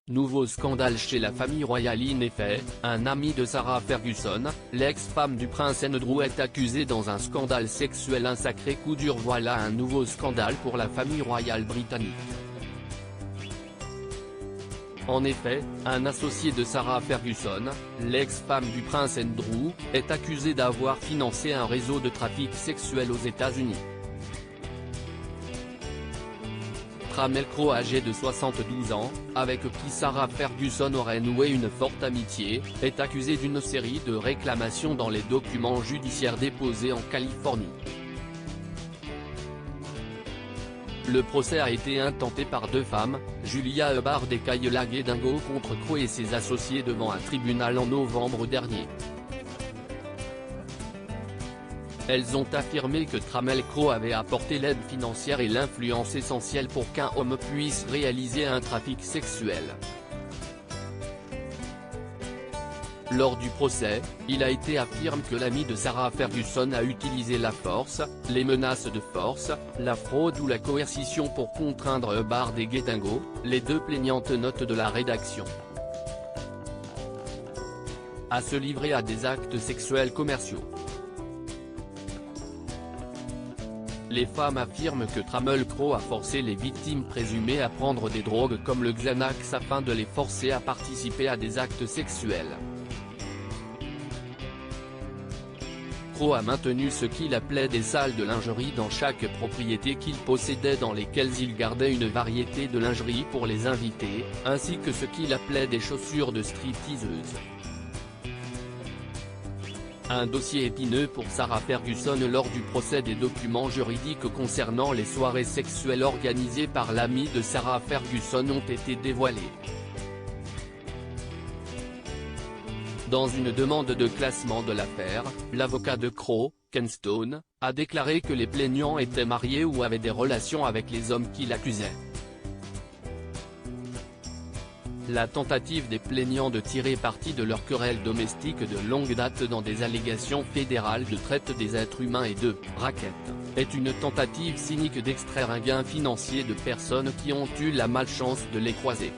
Nouveau scandale chez la famille royale. En effet, un ami de Sarah Ferguson, l'ex-femme du prince Andrew, est accusé dans un scandale sexuel. Un sacré coup dur. Voilà un nouveau scandale pour la famille royale britannique. En effet, un associé de Sarah Ferguson, l'ex-femme du prince Andrew, est accusé d'avoir financé un réseau de trafic sexuel aux États-Unis. Tramell Crowe, âgé de 72 ans, avec qui Sarah Ferguson aurait noué une forte amitié, est accusé d'une série de réclamations dans les documents judiciaires déposés en Californie. Le procès a été intenté par deux femmes, Julia Hubbard et Kayla Gedingo, contre Crowe et ses associés devant un tribunal en novembre dernier. Elles ont affirmé que Tramell Crowe avait apporté l'aide financière et l'influence essentielle pour qu'un homme puisse réaliser un trafic sexuel. Lors du procès, il a été affirmé que l'ami de Sarah Ferguson a utilisé la force, les menaces de force, la fraude ou la coercition pour contraindre Hubbard et Gedingo, les deux plaignantes notes de la rédaction, à se livrer à des actes sexuels commerciaux. Les femmes affirment que Tramell Crowe a forcé les victimes présumées à prendre des drogues comme le Xanax afin de les forcer à participer à des actes sexuels. Crowe a maintenu ce qu'il appelait des salles de lingerie dans chaque propriété qu'il possédait, dans lesquelles il gardait une variété de lingerie pour les invités, ainsi que ce qu'il appelait des chaussures de stripteaseuses. Un dossier épineux pour Sarah Ferguson lors du procès. Des documents juridiques concernant les soirées sexuelles organisées par l'ami de Sarah Ferguson ont été dévoilés. Dans une demande de classement de l'affaire, l'avocat de Crowe, Ken Stone, a déclaré que les plaignants étaient mariés ou avaient des relations avec les hommes qui l'accusaient. La tentative des plaignants de tirer parti de leur querelle domestique de longue date dans des allégations fédérales de traite des êtres humains et de « racket » est une tentative cynique d'extraire un gain financier de personnes qui ont eu la malchance de les croiser.